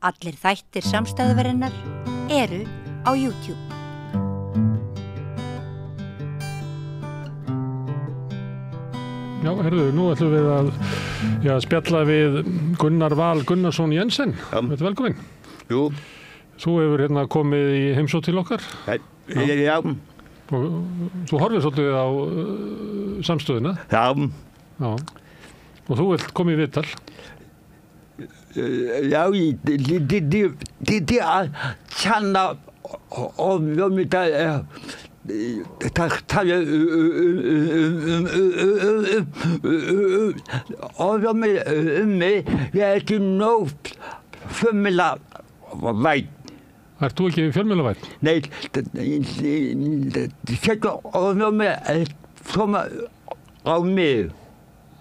Allir þættir Samstæðuverinnar eru á YouTube. Já, heyrðu, nú ætlum við að spjalla við Gunnar Val Gunnarsson Jensen. Vertu velkominn. Jú. Þú hefur hérna komið í heimsókn til okkar. Já. Og þú horfir svolítið á samstöðuna. Já. Já. Og þú vilt koma í viðtal. Já, det að känna om det tala om mig. Jag är inte nog fjölmiðlavædd. Ert þú ekki fjölmiðlavædd? Nei, det sätter om mig som á mig.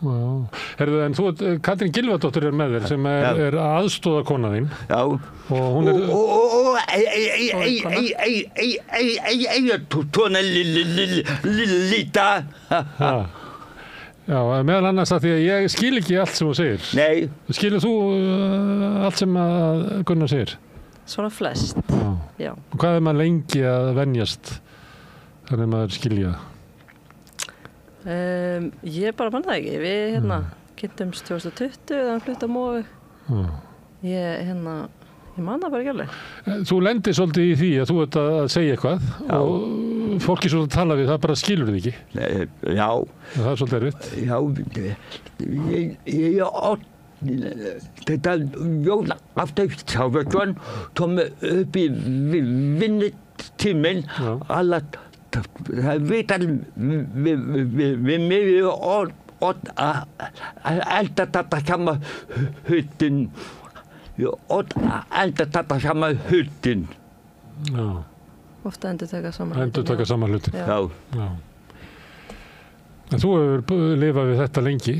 Já, herðu, en þú, Katrín Gylfadóttir með þér sem er aðstoðarkona þín. Já. Og hún svona lita. Já, meðal annars að því að ég skil ekki allt sem þú segir. Nei. Skilur þú allt sem að Gunnar segir? Svona flest. Já. Og hvað maður lengi að venjast þannig að maður skilja það? Ég bara mann það ekki. Við kynntumst 2020 þegar hann flutti á Móu. Ég man það bara ekki alveg. Þú lendir svolítið í því að þú ert að segja eitthvað og fólki svo að tala við það bara skilur þig ekki. Já. Það er svolítið erfitt. Já, þetta Jón Aftur kom upp í vinnutíminn alla það vital við mig og elda þetta sama huttin og elda þetta sama huttin. Já. Ofta endurtaka sama hlutin. Endurtaka sama hlutin. Já. En þú hefur lifað við þetta lengi?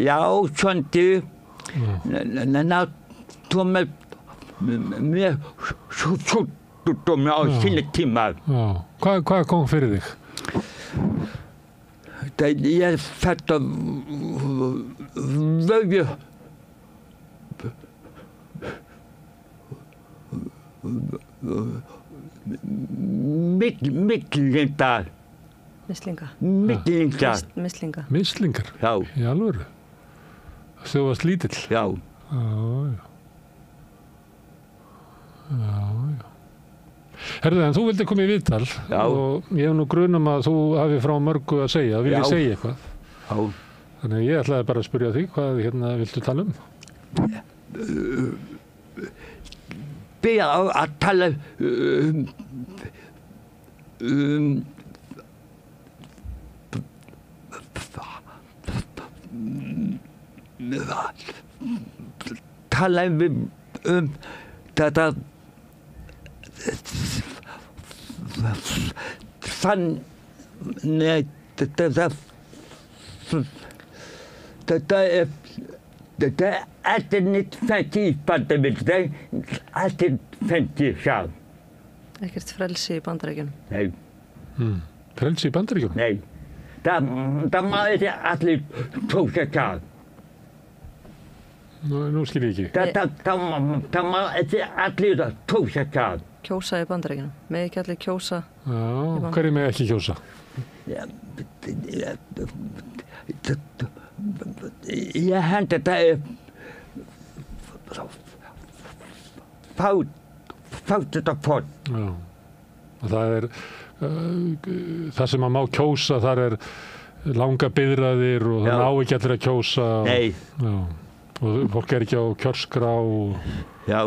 Já, svolítið. Ná, þú með sjúkdómi á sinni tíma. Já. Hvað kom fyrir þig? Ég fætt að vögju Mislingar. Mislingar? Já. Í alvöru? Þú varst lítill? Já. Já. Herðu, en þú vildi koma í viðtal og ég hef nú grunum að þú hafi frá mörgu að segja, vilji segja eitthvað. Já. Þannig að ég ætlaði bara að spyrja þig, hvað viltu tala um? Byrja að tala þetta þetta er nýtt fengt í Bandaríkjunum, allt er fengt í sjálf. Ekkert frelsi í Bandaríkjunum? Nei. Frelsi í Bandaríkjunum? Nei. Það má ekki allir kjósa sjálf. Nú skil ég ekki. Það má ekki allir kjósa sjálf. Kjósa í Bandaríkjunum? Með ekki allir kjósa? Já, hverju með ekki kjósa? Ég held að það fátt þetta fótt. Já, og það er það sem að má kjósa, þar er langa biðraðir og það má ekki allir að kjósa. Nei. Já, og fólk er ekki á kjörskrá. Já.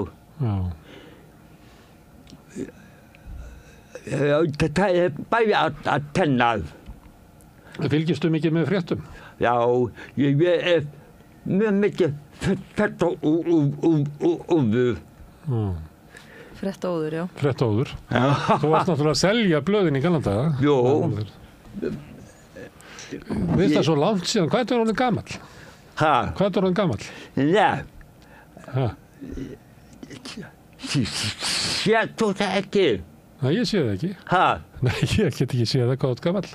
Þetta er bæði að kenna. Fylgistu mikið með fréttum? Já, ég er mjög mikið fréttaóður. Fréttaóður, já. Fréttaóður. Þú varst náttúrulega að selja blöðin í gamla daga. Jó. Við það svo langt síðan, hvað er orðin gamall? Hvað er orðin gamall? Sér þú það ekki? Nei, ég sé það ekki. Nei, ég get ekki séð það hvað er gamall.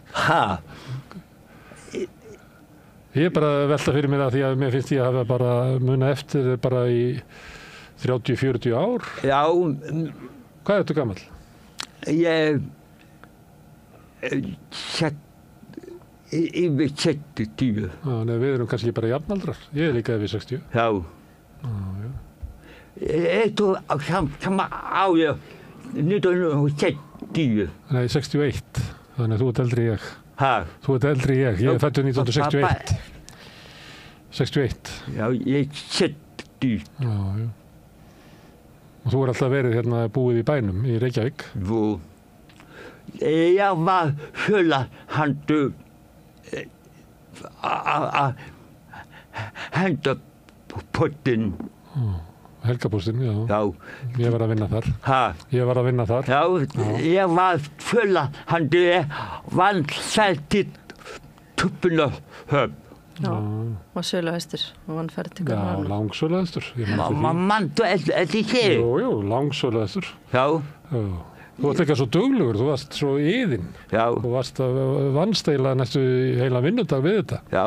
Ég er bara að velta fyrir mér það því að mér finnst ég að hafa bara muna eftir bara í 30-40 ár? Já. Hvað ertu gamall? Ég yfir 60. Nei, við erum kannski bara jafnaldrar. Ég líka yfir 60. Já. Þú sama áður 1960. Nei, 61. Þannig að þú ert eldri ég. Ha? Þú ert eldri ég. Ég er fæddur 1961. 61. Já, ég 60. Já. Og þú er alltaf verið hérna búið í bænum í Reykjavík. Jú. Ég var söluhandur að henda pottinn. Helgapóstinn, já. Já. Ég var að vinna þar. Ha? Ég var að vinna þar. Já, ég var söluhandur vann selti Tuppunahöfn. Já, og söluhestur og hann ferð til Kaupmannahafnar. Já, langsöluhestur. Manstu eftir þér? Jú, langsöluhestur. Já. Þú varst eitthvað svo duglegur, þú varst svo iðinn. Já. Þú varst að vannst eiginlega næstu heila vinnudag við þetta. Já.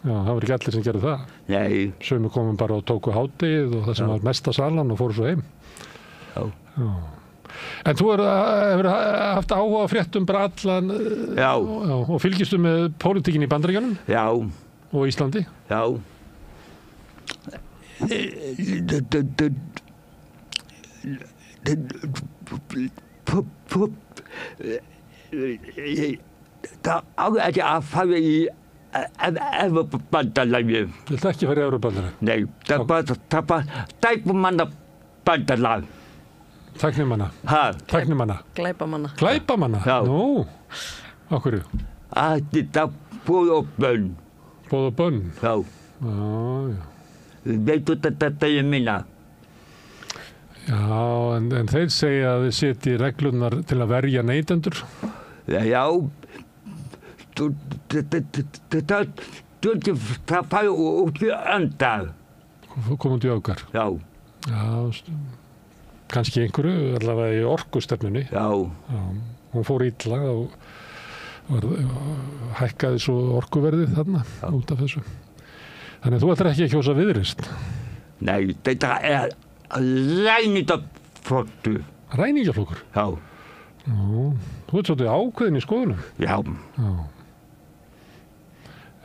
Já, það var ekki allir sem gerði það. Nei. Sumir komum bara og tóku hádegið og það sem var mesta salan og fóru svo heim. Já. En þú hefur haft áhuga á fréttum bara allan. Já. Og fylgistu með pólitíkin í Bandaríkjunum? Já. Og Íslandi? Já. Það ágæti að fara í Evrópubandalagið. Þú vilt ekki fara í Evrópubandalagið? Nei, það var tæknimannabandalag. Tæknimanna? Ha? Tæknimanna. Glæpamanna. Glæpamanna? Já. Nú, á hverju? Þetta búið og bönn. Búið og bönn? Já. Já. Veitu þetta ég minna? Já, en þeir segja að þið setji reglurnar til að verja neytendur. Já, það fæði út í öndar. Kom út í öfgar? Já. Já, kannski einhverju, allavega í orkustefnunni. Já. Hún fór illa og hækkaði svo orkuverðið þarna út af þessu. Þannig að þú ætlar ekki að kjósa Viðreisn? Nei, þetta ræningjaflokkur. Ræningjaflokkur? Já. Þú ert svolítið ákveðin í skoðunum? Já.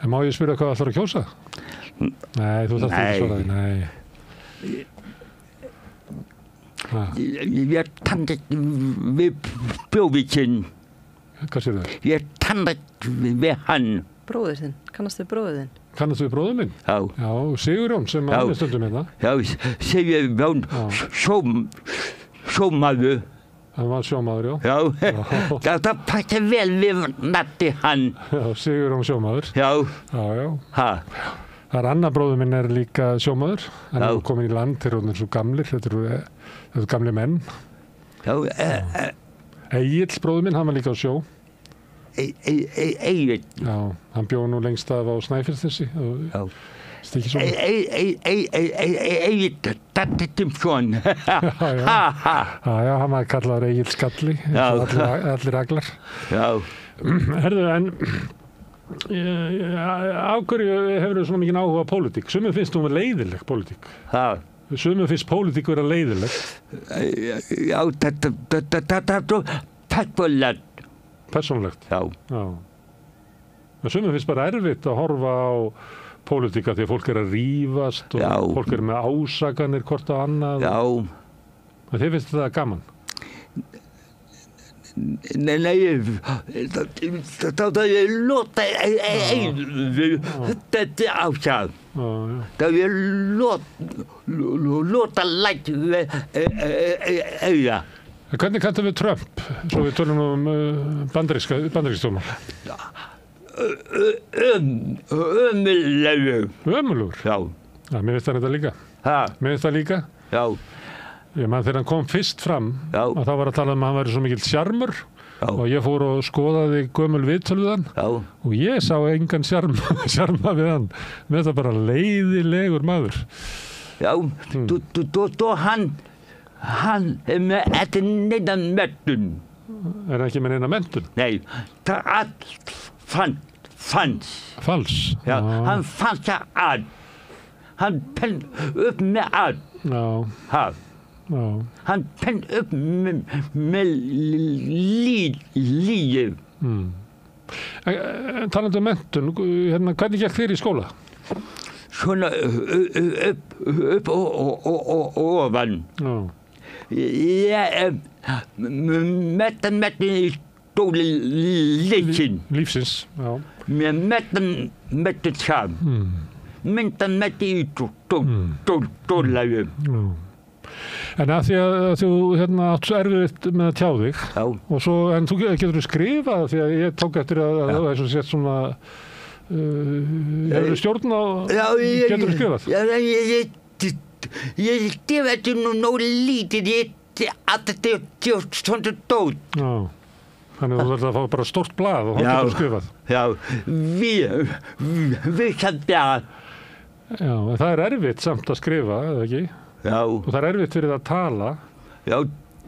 En má ég spyrja hvað ætlar að kjósa? Nei, þú þarft ekki að svara því. Nei. Ég er tannrætt við bróðikinn. Hvað sér það? Ég er tannrætt við hann. Bróðir þinn? Kannast við bróðir þinn? Kannast við bróður minn? Já. Já, Sigurjón sem að við stundum hérna. Já, Sigurjón, sjómaður. Hann var sjómaður, já. Já, það passar vel við nafni hann. Já, Sigurjón sjómaður. Já. Já. Ha. Það er annar bróður minn er líka sjómaður. Hann er komin í land, þeir eru svo gamlir, þetta eru gamli menn. Já. Egill bróður minn, hann var líka á sjó. Egill. Já, hann bjó nú lengst af á Snæfellsnesi. Já. Egill Dattetinsson. Já, hann var kallaður Egill Skalli, allir aglar. Já. Herðu, en af hverju hefur þú svona mikið áhuga á pólitík? Sumum finnst þú leiðileg pólitík. Sumum finnst pólitík vera leiðileg. Já, þetta persónulegt. Persónulegt? Já. Sumum finnst bara erfitt að horfa á pólitíka því að fólk er að rífast og fólk er með ásakanir hvort á annað. Já. En þið finnst þetta gaman? Nei, það er lóta þetta ásað. Það er lóta lætt auða. Hvernig kanntu við Trump, svo við tölum um bandaríkstjórnmál? Ömurlegur. Ömurlegur? Já. Mér finnst það þetta líka. Mér finnst það líka? Já. Ég man þegar hann kom fyrst fram að þá var að tala um að hann væri svo mikill sjarmur og ég fór og skoðaði gömul viðtöl við hann og ég sá engan sjarma við hann. Mér finnst það bara leiðilegur maður. Já, hann er með þetta neina mentun. Er hann ekki með neina mentun? Nei, það er allt fanns. Fals? Já, hann fanns það allt. Hann penn upp með allt. Já. Ha. Já. Hann penn upp með líf. Talandi menntun, hvernig gekk þér í skóla? Svona upp og ofan. Já. Ég metan í stóli leikin. Lífsins, já. Mér metan sam. Myndan í stólaðu. En að því að þú átt svo erfitt með að tjá þig. Já. Og svo, en þú getur skrifað því að ég tók eftir að það er svo sett svona hefur stjórn á getur skrifað? Ég skrifa þetta nóg lítið, að þetta er svona dót. Já, þannig að þú þarf að fá bara stórt blað og þá getur skrifað. Já, við samt það. Já, en það er erfitt samt að skrifa, eða ekki? Já. Og það er erfitt fyrir það að tala. Já,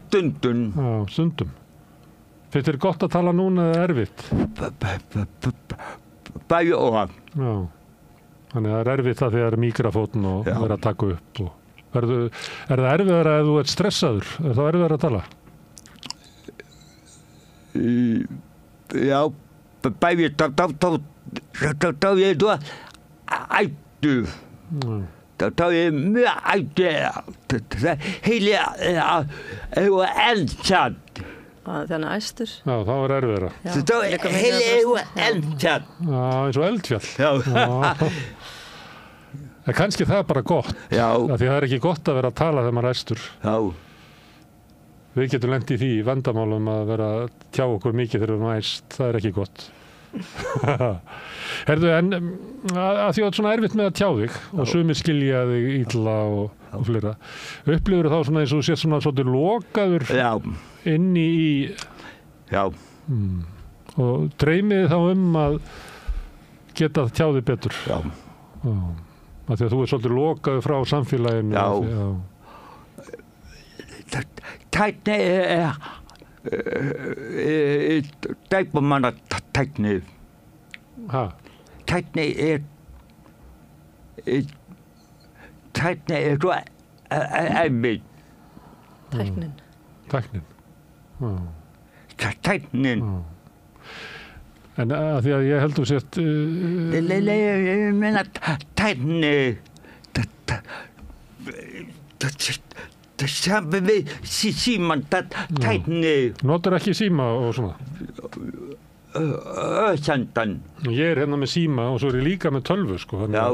stundum. Já, stundum. Finnst þér gott að tala núna eða erfitt? Bæði og. Já. Þannig að það er erfitt að því að það er mikrafónn og vera að taka upp. Og er það erfiðar að þú ert stressaður? Er það erfiðar að tala? Já, bæði þá er þú ættu. Þá er mjög ættu. Heili eldsatt. Þannig æstur. Já, þá er erfiðara. Þá er heili eldsatt. Já, eins og eldfjall. Já. En kannski það er bara gott. Já. Því að það er ekki gott að vera að tala þegar maður er æstur. Já. Við getum lent í því vandamálum að vera að tjá okkur mikið þegar við erum æst. Það er ekki gott. Herðu, en að því að svona erfitt með að tjá þig og sumir skilja þig illa og fleira. Upplifur þá svona eins og þú sést svona svolítið lokaður inni í... Já. Og dreymið þá að geta að tjá þig betur. Já. Að því að þú er svolítið lokaður frá samfélaginu. Já. Tækni dæpamanna tækni. Ha? Tækni svo erfið. Tæknin. Tæknin. Tæknin. En að því að ég held þú sért... Ég meina tækni. Það saman við síman, tækni. Notar ekki síma og svona? Sendan. Ég er hérna með síma og svo er ég líka með tölvu, sko. Já.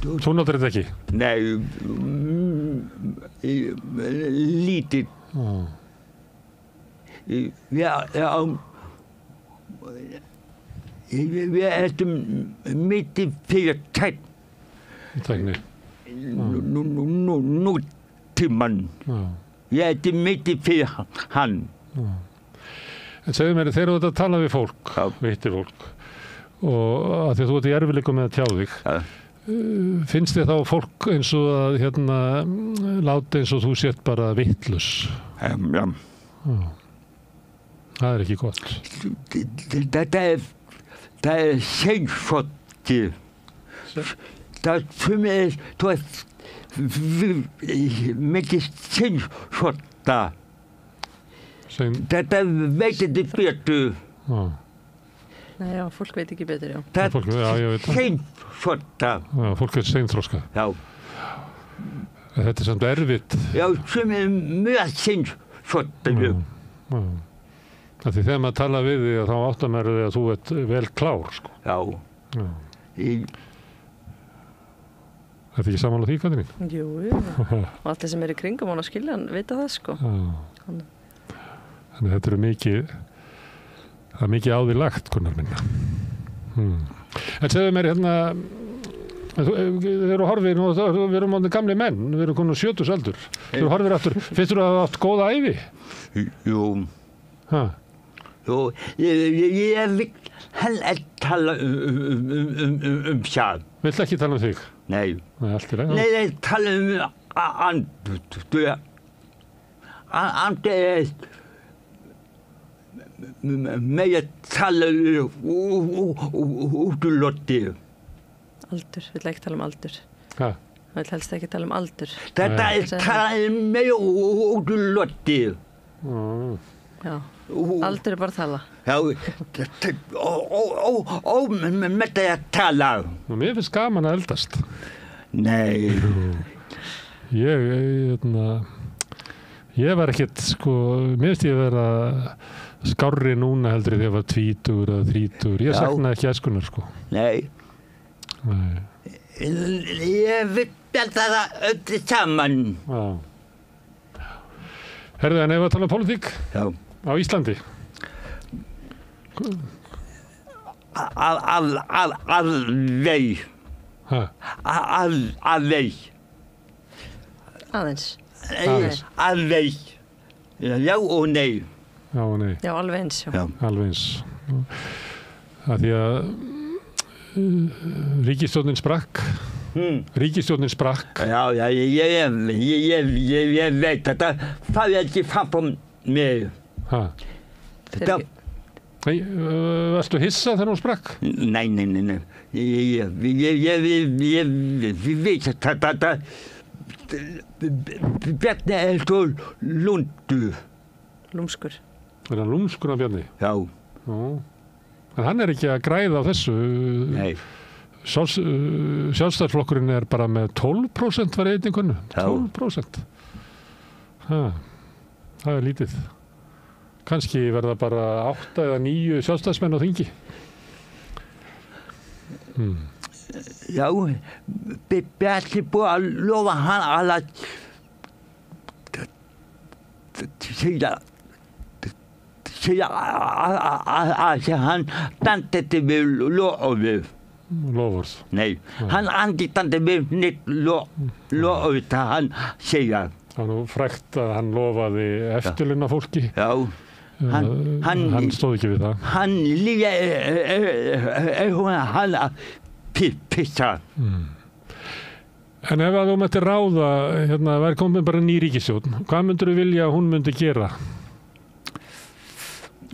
Þú notar þetta ekki? Nei, lítið. Við erum mitt í fyrir tækni. Nú tíman. Ég er mitt í fyrir hann. En segðu mér, þegar þú ert að tala við fólk, vittir fólk, og að því að þú ert í erfiðleikum með að tjá þig, finnst þið þá fólk eins og að láta eins og þú sért bara vitlaus? Já. Það er ekki gott. Það er seinsvotti. Það fyrir mig, þú veist, mikið seinsvotta. Þetta veit ekki betur. Nei, já, fólk veit ekki betur, já. Það er seinsvotta. Já, fólk er seinþroska. Já. Þetta er samt erfitt. Já, sem er mjög seinsvotta. Já. Því þegar maður tala við þig þá áttar maður því að þú ert vel klár, sko. Já. Þetta er ekki saman á því, Katrín? Jú. Og allir sem er í kringum hann að skilja hann vita það, sko. Þannig þetta það er mikið á því lagt, Gunnar minna. En segðu mér þeir eru horfir og við erum á gamli menn, við erum konum 70 aldur. Þeir eru horfir aftur, finnst þú að hafa haft góða ævi? Jú. Jú, ég vil helst tala það. Vill ekki tala þig? Nei. Nei, allt í lagi. Nei, tala andur. Andur með að tala út úr lotti. Aldur, vill ekki tala aldur. Ha? Það vil helst ekki tala aldur. Þetta talað með útlotti. Já, aldur bara tala. Já, með það að tala. Mér finnst gaman að eldast. Nei. Ég var ekkert, sko, mér finnst ég vera skárri núna heldur þegar ég var 20 eða 30. Ég saknaði ekki æskunar, sko. Nei. Ég vil það öllu saman. Já. Herðu, en ef að tala um pólitík? Já. Á Íslandi? Alveg. Alveg. Aðeins. Alveg. Já og nei. Já og nei. Já, alveg eins. Já. Alveg eins. Það því að ríkisstjórnin sprakk. Ríkisstjórnin sprakk. Já, ég veit þetta. Það ekki fram på mig. Þetta. Nei, varstu hissa þegar hún sprakk? Nei. Við veit þetta. Bjarni svo lundur. Lúmskur. Er hann lúmskur af Bjarni? Já. En hann ekki að græða á þessu. Nei. Sjálfstæðisflokkurinn bara með 12% var einingunni. 12%. Það lítið. Kannski verða bara 8 eða 9 sjálfstæðismenn á þingi. Já, Bjarni búið að lofa hann að segja að hann standði við lofið. Lofvörð? Nei, hann standi við neitt lofið það hann segja. Það var nú frægt að hann lofaði eftirlauna fólki. Já. Hann stóð ekki við það. Hann líka hann að pissa. En ef að þú mættir ráða, væri komin bara ný ríkisstjórn, hvað myndir þú vilja að hún myndi gera?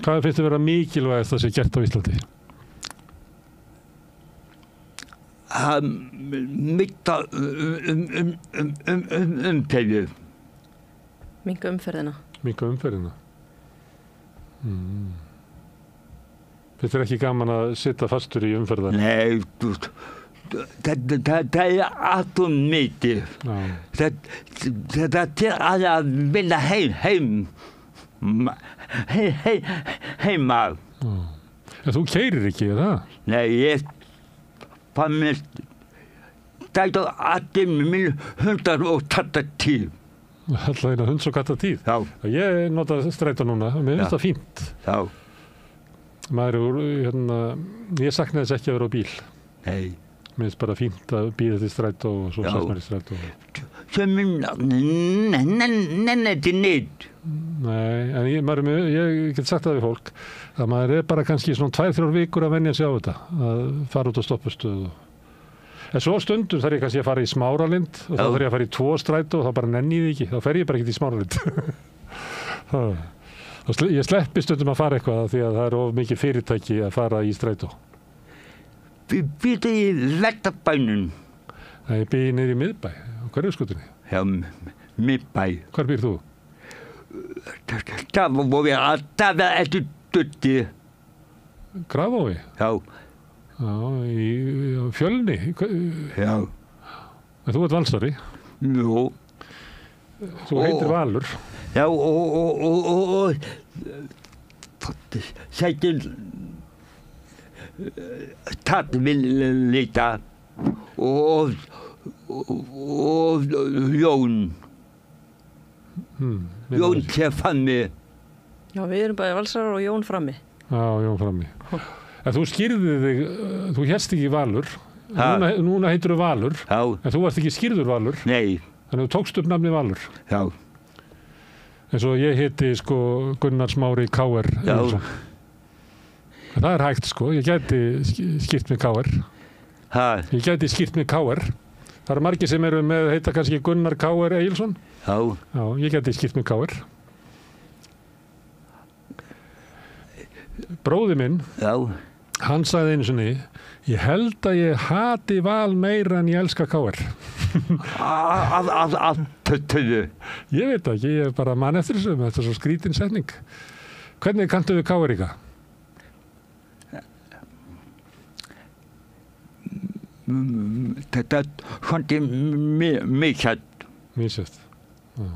Hvað finnst þið vera mikilvægast það sé gert á Íslandi? Mitta umferðu. Minnka umferðina. Minnka umferðina. Finnst þér ekki gaman að sitja fastur í umferðar? Nei, það allt mikið. Það að vilja heima. En þú keyrir ekki, er það? Nei, ég fannst það allir minn hundar og kattatíð. Alltaf eina hunds og kattatíð? Já. Ég nota strætó núna, mér finnst það fínt. Já. Ég saknaði þess ekki að vera á bíl. Nei. Mér finnst bara fínt að bíða til strætó og svo sest maður í strætó. Sem nenni neitt. Nei, en ég get sagt það við fólk að maður bara kannski svona 2-3 vikur að venja sig á þetta, að fara út á stoppustöðu. En svo stundum þarf ég kannski að fara í Smáralind og þá þarf ég að fara í 2 strætó og þá bara nenni ég því ekki, þá fer ég bara ekkert í Smáralind. Ég sleppi stundum að fara eitthvað því að það of mikið fyrirtæki að fara í strætó. Býrðu í Vesturbænum? Nei, ég býr niður í miðbæ, á Hverfisgötunni. Já, miðbæ. Hvar býr þú? Það var eftir dutti. Grafói? Já. Já, í Fjölni? Já. En þú ert valsari? Jú. Þú heitir Valur? Já, og sættir tatt vil lita og Jón. Jón sé frammi. Já, við erum bæði valsarar og Jón frammi. Já, Jón frammi. En þú skýrði þig, þú hérst ekki Valur, núna heitir þú Valur, en þú varst ekki skýrður Valur. Nei. Þannig þú tókst upp nafni Valur. Já. En svo ég heiti Gunnar Smári K.R. Já. Það er hægt ég gæti skýrt með K.R. Ég gæti skýrt með K.R. Það eru margir sem eru með heita kannski Gunnar K.R. Egilsson. Já. Já, ég gæti skýrt með K.R. Bróði minn, hann sagði einu sinni, ég held að ég hati Val meira en ég elska K.R. að töðu? Ég veit ekki, ég bara man eftir þessu, þetta er svo skrítin setning. Hvernig kanntu við KR-íka? Þetta svolítið misjætt. Misjætt. En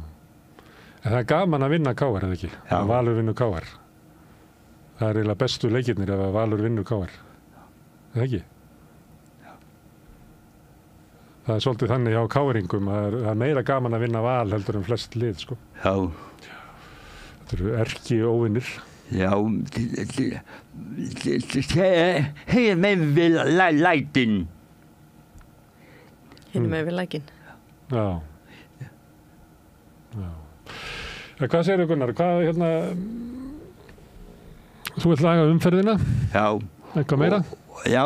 það er gaman að vinna KR, eða ekki? Já. Valur vinnur KR. Það er eiginlega bestu leikirnir ef að Valur vinnur KR. Eða ekki? Það er svolítið þannig hjá KR-ingum að það er meira gaman að vinna Val heldur en flest lið, sko. Já. Þetta eru erki óvinnir. Já, hefur með við lætin. Hinn með við lækin. Já. Hvað segir Gunnar? Hvað, hérna, þú vilt laga umferðina? Já. Eitthvað meira? Já,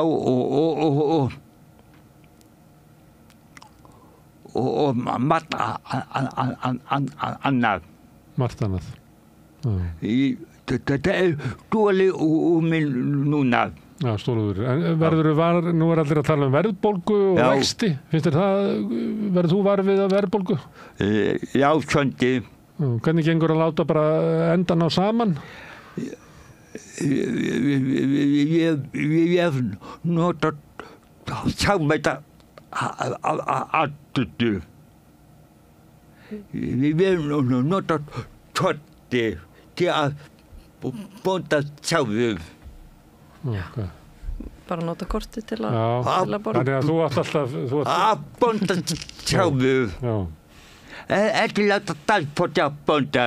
og margt annað. Margt annað. Þetta er dårlig minn núna. Já, stóluður. En nú er allir að tala um verðbólgu og vexti. Finnst þér það, verður þú var við að verðbólgu? Já, svöndi. Hvernig gengur að láta bara endan á saman? Ég hef notað samvæta aðtötu. Við hefum notað tótti til að bónda sjálfur. Okay. Bara nota kortið til að borða. Þannig að þú átt alltaf... Að bónda sjálfur. Já. Ekki láta talpóta bónda.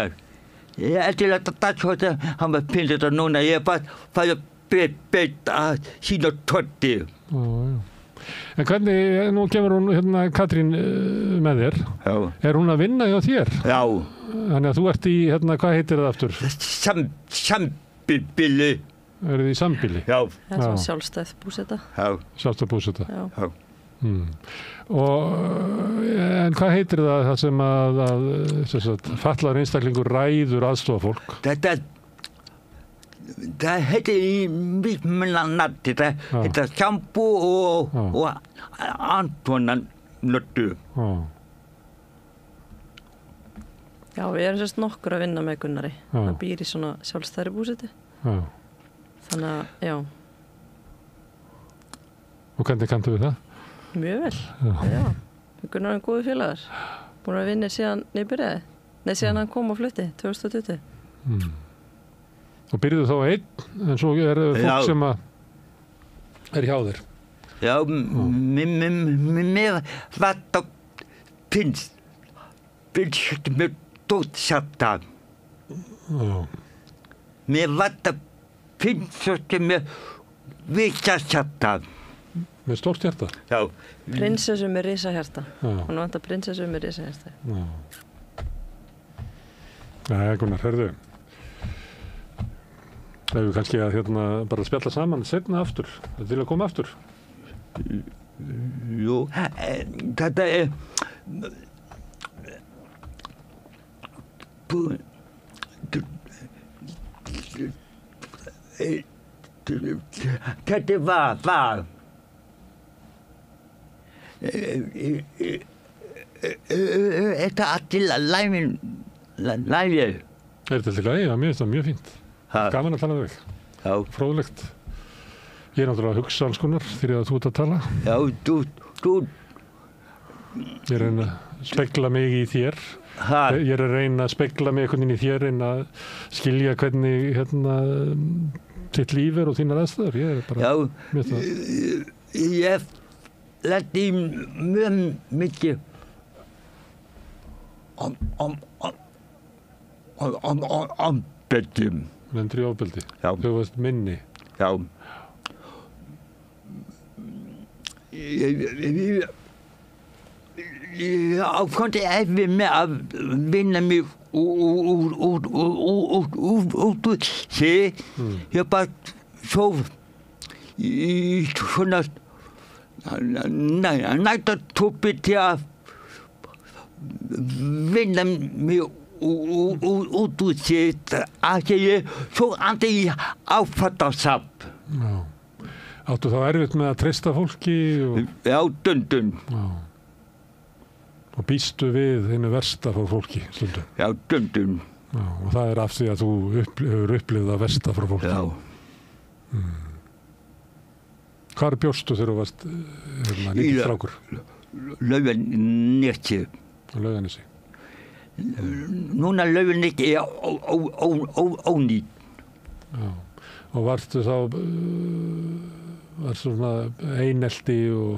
Ekki láta talpóta, hann var pinnið þetta núna. Ég bara fæði beitt að sína tótti. Já. En hvernig, nú kemur hún, hérna, Katrín með þér. Já. Er hún að vinna hjá þér? Já. Þannig að þú ert í, hérna, hvað heitir það aftur? Sambýli. Eru þið í sambýli? Já. Það er svona sjálfstæð búseta. Já. Sjálfstæð búseta. Já. En hvað heitir það sem að fatlaður einstaklingur ræður aðstofafólk? Það heitir í mismunandi, þetta er sjampo og andvonanöttu. Já, við erum sérst nokkur að vinna með Gunnari. Það býr í svona sjálfstæðri búsetu. Þannig að, já. Og hvernig kanntu við það? Mjög vel, já. Gunnar er góði félagar. Búin að vinna síðan nýbyrjaði. Nei, síðan hann kom á flutti, 2020. Og byrjuðu þá einn, en svo er fólk sem er hjá þér. Já, mér var það finnst mér dótsatta. Mér var það finnst mér visasatta. Með stórt hjarta? Já. Prinsessu með risahjarta. Hún vantar prinsessu með risahjarta. Nei, Gunnar, herðu. Það er kannski að hérna bara spjalla saman seinna aftur. Það er til að koma aftur. Jú, þetta er þetta var þetta til lægin. Er þetta til lægi? Já, mér finnst það mjög fínt. Gaman að tala við þig. Já. Fróðlegt. Ég er náttúrulega að hugsa alls konar fyrir að þú ert að tala. Já, þú. Ég er að reyna að spegla mig í þér. Ég er að reyna að spegla mig einhvern veginn í þér, reyna að skilja hvernig hérna þitt líf er og þínar aðstæður. Ég er bara með það. Ég lærði mjög mikið ofbeldi. Lendur í ofbeldi? Já. Þú varst minni? Já. Ég ákvæmdi eftir með að vinna mig út úr sig. Ég bara sóf í svona nættartópi til að vinna mig út úr sig að ég svo andi í áfattarsap. Já. Áttu þá erfitt með að treysta fólki? Já, stundum. Já. Og býstu við einu versta frá fólki stundum? Já, stundum. Já, og það af því að þú hefur upplifað það versta frá fólki? Já. Hvar bjóstu þegar þú varst lítill strákur? Laugarnesi. Laugarnesi. Núna Laugarnesi ónýtt. Já. Og varstu þá svona einelti og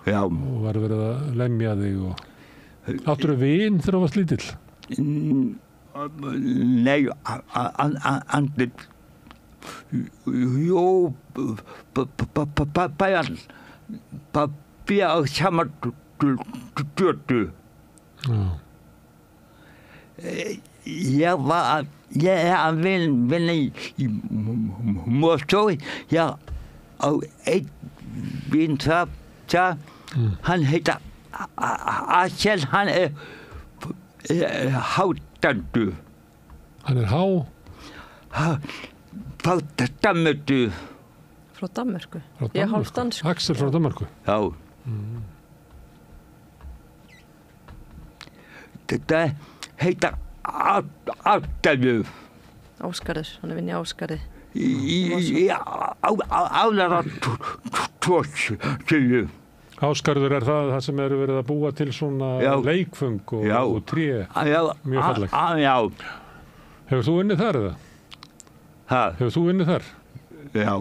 var verið að lemja þig og áttirðu vin þegar þú varst lítill? Nei, andið bæja á saman götu. Ég er að vinna í Mosó. Jeg á einn vin þar, hann heitir Axel, hann hádandur. Hann Frá Danmörku. Frá Danmörku? Ég er hálf dansk. Axel frá Danmörku? Já. Þetta heitir Ásgarður. Ásgarður, hann vinn í Ásgarði. Álara tórsögu. Ásgarður það sem verið að búa til svona leikföng og tré. Mjög fallegt. Já. Hefur þú unnið þar eða? Hefur þú unnið þar? Já.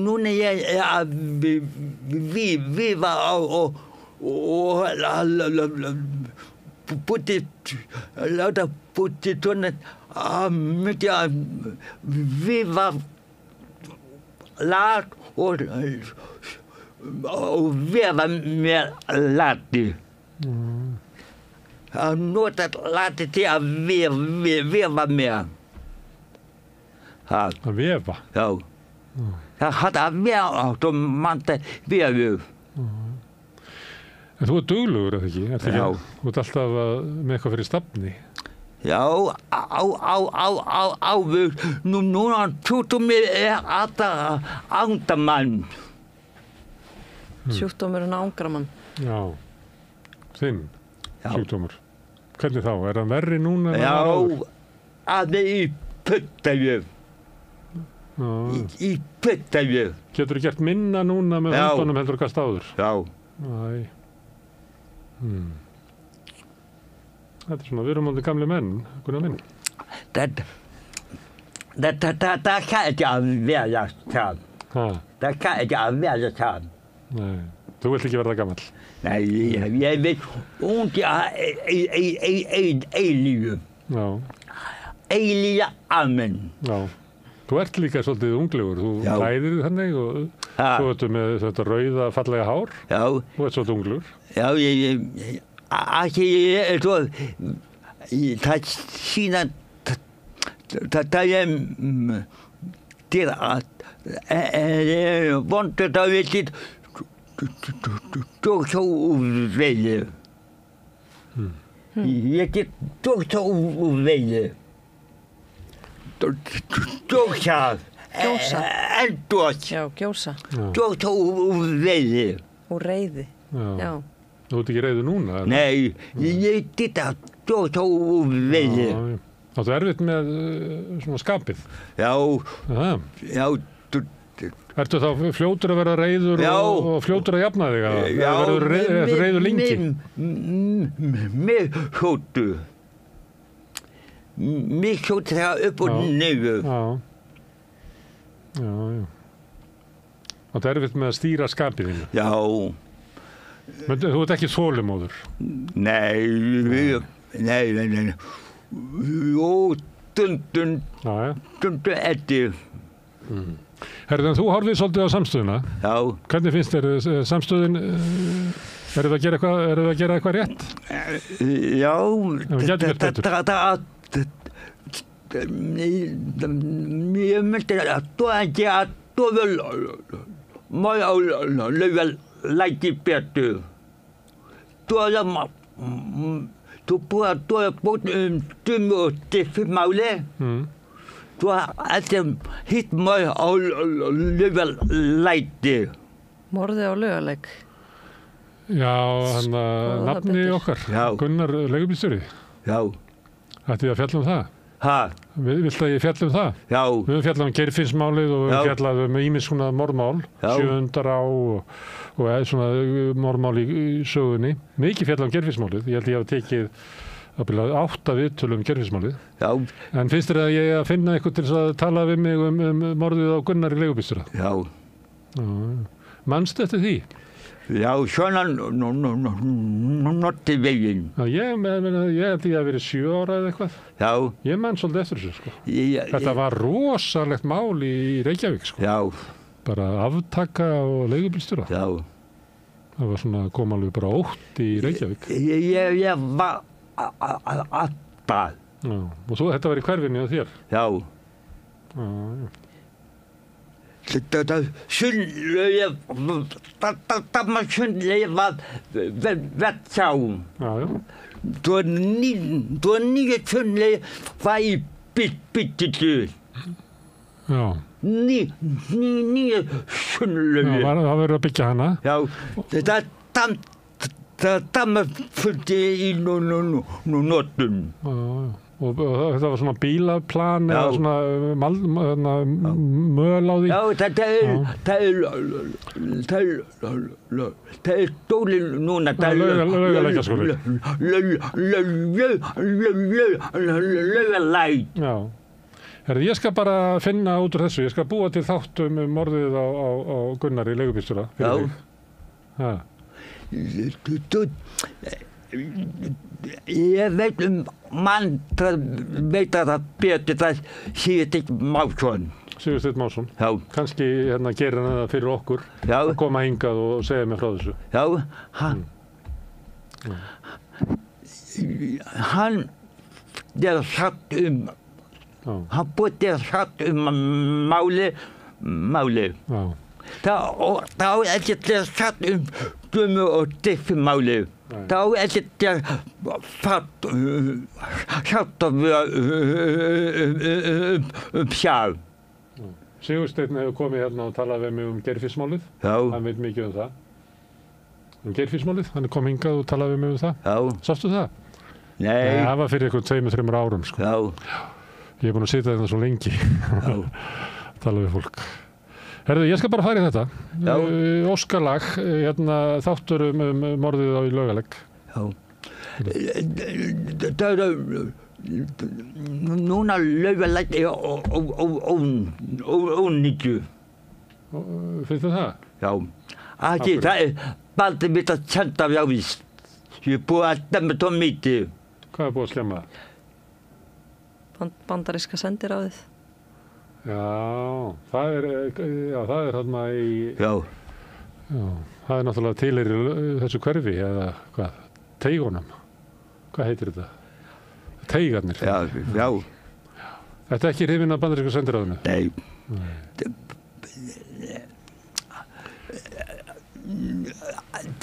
Núna ég að við var og láta búti svona myndi að við var lat og við var með lati. Að nota lati til að vefa með. Að vefa? Já. Það hadde að vera átt og mannta vefu. En þú duglegur, eða ekki? Já. Þú alltaf með eitthvað fyrir stafni. Já, ávöld. Núna sjúkdómur alltaf angramann. Sjúkdómurinn angramann? Já. Þinn sjúkdómur. Hvernig þá? Hann verri núna? Já, aðeins í puttajöf. Í puttajöf. Getur þú gert minna núna með höndunum heldur hvað stáður? Já. Æ. Þetta svona, við erum átti gamli menn, Gunnar minn. Það kan ekki að vera það. Það kan ekki að vera það. Nei, þú vilt ekki verða gamall? Nei, ég vil ungi að eilífu. Já. Eilíja amen. Já. Þú ert líka svolítið unglegur. Þú klæðir þig þannig og þú ert með þetta rauða fallega hár. Já. Þú ert svolítið unglegur. Já, það sína það til að vondur það vilti svo úrveiði. Ég get svo úrveiði. Gjósa. Eldós. Já, gjósa. Svo úrveiði. Úr reiði. Já. Þú ert ekki reiður núna? Nei, ég get að svo úrveiði. Þú erfitt með svona skapið? Já. Já. Ertu þá fljótur að vera reiður og fljótur að jafna þig? Já. Verður reiður lengi? Mér fljótur. Mér fljótur það upp og niður. Já. Já. Og það erfitt með að stýra skapið þínu? Já. Men þú ert ekki þolinmóður? Nei. Jó, stundum eftir. Herðu, þú horfið svolítið á samstöðuna. Já. Hvernig finnst þér samstöðin? Eru það að gera eitthvað rétt? Já. Ég myndi að þú vil læti betur. Du bruger brugt til máli. Du har alltid hitt mig á laugalæti. Morði á laugalæk? Já, hann að nafni okkar, Gunnar leigubílstjóri. Já. Ætti að fjalla það? Viltu að ég fjalla það? Já. Við höfum fjallað Geirfinnsmálið og við höfum fjallað ýmis svona morðmál, Sjöundar á og svona morðmál í sögunni. Mikið fjallað Geirfinnsmálið. Ég held ég hafa tekið 8 viðtölum Geirfinnsmálið. Já. En finnst þér að ég að finna eitthvað til þess að tala við mig morðið á Gunnar leigubílstjóra? Já. Manstu eftir því? Já, svona notti veginn. Ég held ég að verið 7 ára eða eitthvað. Já. Ég man svolítið eftir þessu, sko. Þetta var rosalegt mál í Reykjavík, sko. Já. Bara aftaka og leigubílstjóra. Já. Það var svona, kom alveg bara ótt í Reykjavík. Ég var alltaf. Já. Og svo þetta var í hverfinni á þér? Já. Já. Það var vettsjáum. Það var nýja sundlega var í byttitu. Já. Nýja sundlega. Já, það verður að byggja hana. Já, það dammar fullt í nótun. Já. Og þetta var svona bílaplan eða svona möl á því? Já, það er stólinn núna. Laugalækjarskóli. Laugalæk. Já. Ég skal bara finna út úr þessu. Ég skal búa til þáttum morðið á Gunnari leigubílstjóra. Já. Ég veit mann veit að það betur það Sigursteinn Másson. Sigursteinn Másson? Já. Kannski gerir hann það fyrir okkur að koma hingað og segja mér frá þessu. Já, hann er sagt hann búið er sagt máli. Já. Það er ekki sagt Dömu og Diffi-máli. Það er ekki fatt sagt sjálf. Sigursteinn hefur komið hérna og talað við mig Geirfinnsmálið. Já. Hann veit mikið það. Geirfinnsmálið, hann kom hingað og talaði við mig það. Já. Sástu það? Nei. Það var fyrir eitthvað 2-3 árum, sko. Já. Ég er búinn að sitja þetta svo lengi. Tala við fólk. Herðu, ég skal bara fara í þetta. Óskalag, þáttur morðið á í Laugalæk. Já. Það er núna Laugalæk er ónýttu. Finnst þið það? Já. Það er bara mitt að senda við ávist. Ég er búið að stemma tó mítið. Hvað er búið að slemma? Bandaríska sendiráðið. Já, það er þarna í... Já. Já, það er náttúrulega tilheyrir þessu hverfi, eða hvað? Teigunum. Hvað heitir þetta? Teigarnir. Já. Þetta er ekki hrifin af bandaríska sendiráðinu? Nei.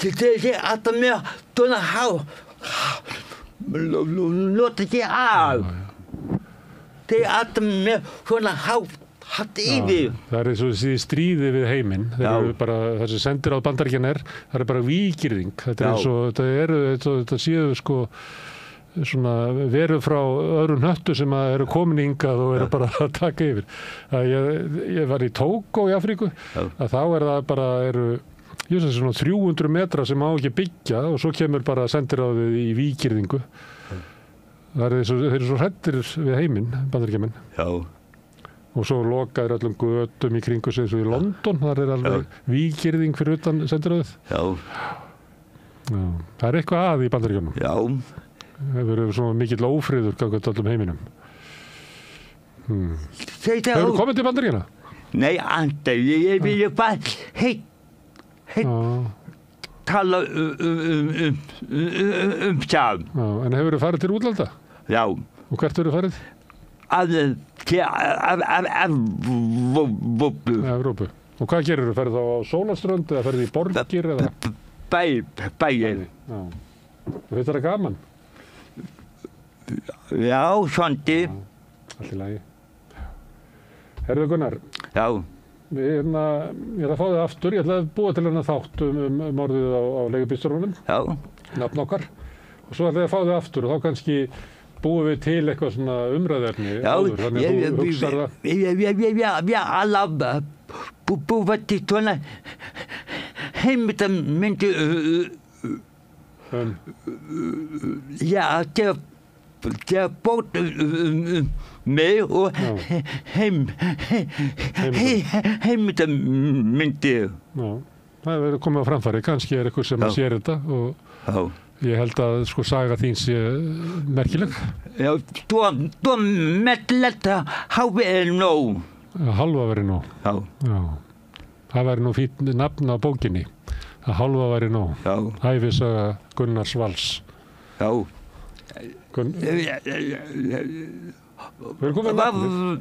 Det er at med denne hav låter ikke av. Det er at med denne hav hatt yfir. Það er eins og þessi stríði við heiminn. Þessi sendiráð Bandaríkjanna það er bara vígirðing. Þetta séu sko svona veru frá öðrum hnöttu sem eru komin hingað og eru bara að taka yfir. Ég var í Tógó í Afríku, að þá það bara svona 300 metra sem á ekki byggja og svo kemur bara sendiráðið í vígirðingu. Þeir eru svo hræddir við heiminn, Bandaríkjamenn. Já. Og svo lokaður öllum götum í kringu sig svo í London, þar alveg vígirðing fyrir utan sendiráðið. Já. Það eitthvað að í Bandaríkjunum. Já. Það verður svona mikill ófriður gagnvart öllum heiminum. Hefur komið til Bandaríkjanna? Nei, Andi, ég vil bara tala sjálf. En hefur farið til útlanda? Já. Og hvert hefur farið? Evrópu. Og hvað gerir þú? Ferð þá á sólarströnd eða ferð í borgir eða? Bæir. Já. Og þetta er gaman? Já, svondi. Allt í lagi. Herðu Gunnar. Já. ég ætla að fá þig aftur, ég ætla að búa til hennar þátt morðið á leigubílstjóranum, nafn okkar, og svo ætla ég að fá þig aftur og þá kannski búum við til eitthvað svona umræðefni áður, þannig að þú hugsar það. Já, alla búa til svona heimildarmyndir, já, til að bóta mig og heimildarmyndir. Já, það verður komið á framfæri, kannski eitthvað sem að sér þetta og ég held að saga þín sé merkileg. Já, þú merkilegt að hafa nóg. Halva verið nóg. Já. Það væri nú fínt nafn á bókinni. Að halva væri nóg. Já. Ævisaga Gunnars Vals. Já. Við erum komið með nafnið.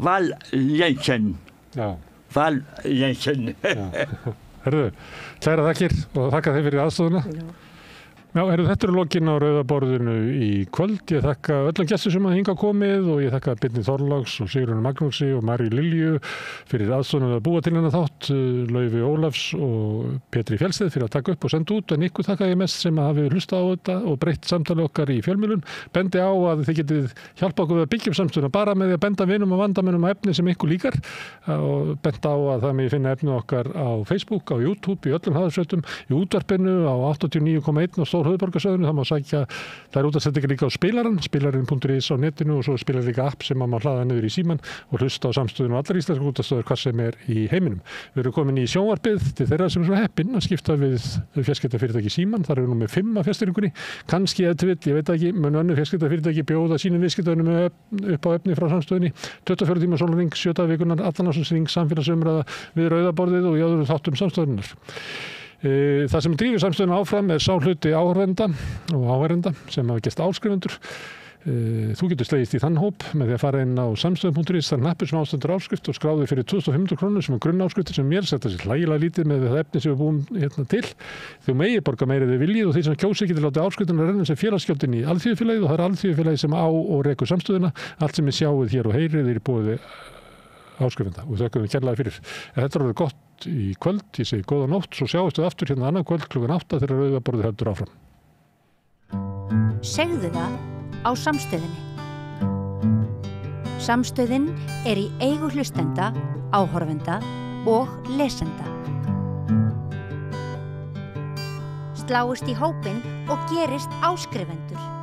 Val Jensen. Já. Val Jensen. Herðu, kæra þakkir og þakka þeim fyrir aðstofuna. Já, þetta eru lokin á Rauða borðinu í kvöld. Ég þakka öllum gestum sem hinga komið og ég þakka Birni Þorláks og Sigrúnu Magnúsi og Maríu Lilju fyrir aðstofuna að búa til hennar þátt, Laufi Ólafs og Pétri Fjellsteð fyrir að taka upp og senda út, en ykkur þakka ég mest sem að hafi hlustað á þetta og breytt samtali okkar í fjölmiðlun. Bendi á að þið getið hjálpa okkur að byggja upp samstöðuna bara með því að benda vinum og vandamönnum á efni sem ykkur líkar og benda á að það megi finna efni okkar á Facebook, á YouTube, í öllum hafðarsveitum, í útvarpinu á 89,1 og höfuðborgarsvæðinu, það má sækja, það út að setja líka á spilarinn.is á netinu og svo spilar líka app sem maður hlaða niður í síman og hlusta á samstöðinu og allar íslenskar útastöður hvað sem í heiminum. Við erum komin í sjónvarpið til þeirra sem er svo heppin að skipta við fjarskiptafyrirtæki Síman, þar erum við nú með 5 af fjarstýringunni, kannski ef til vill, ég veit ekki, mun önnur fjarskiptafyrirtæki bjóða sínum viðskiptavinum upp á efni frá samstöðinni, 24 tíma sólarhring, 7 daga vikunnar, allan ársins samfélagsumræða við Rauða borðið og í öðrum þáttum samstöðunnar. Það sem drífur samstöðuna áfram sá hluti áhorfenda og áheyrenda sem hafa gert áskrifendur. Þú getur slegist í þann hóp með því að fara inn á samstöðun.is, þar hnappur sem ástendur áskrift og skráði fyrir 2.500 krónur sem grunnáskriftir sem mér setja sér hlægilega lítið með það efni sem við búum til. Þú megið borga meira þið viljið og þeir sem kjósi getur látið áskriftuna renna sem félagsgjöldin í alþýðufélagið og það alþýðufélagið sem á og rekur samstöðuna. Allt sem sjáið hér og heyrið í boði áskrifenda og þökkum við kærlega fyrir. Þetta verður gott í kvöld, ég segi góða nótt, svo sjáumst við aftur hérna annað kvöld klukkan 8 þegar Rauða borðið heldur áfram. Segðu það á Samstöðinni. Samstöðin í eigu hlustenda, áhorfenda og lesenda. Sláist í hópinn og gerist áskrifendur.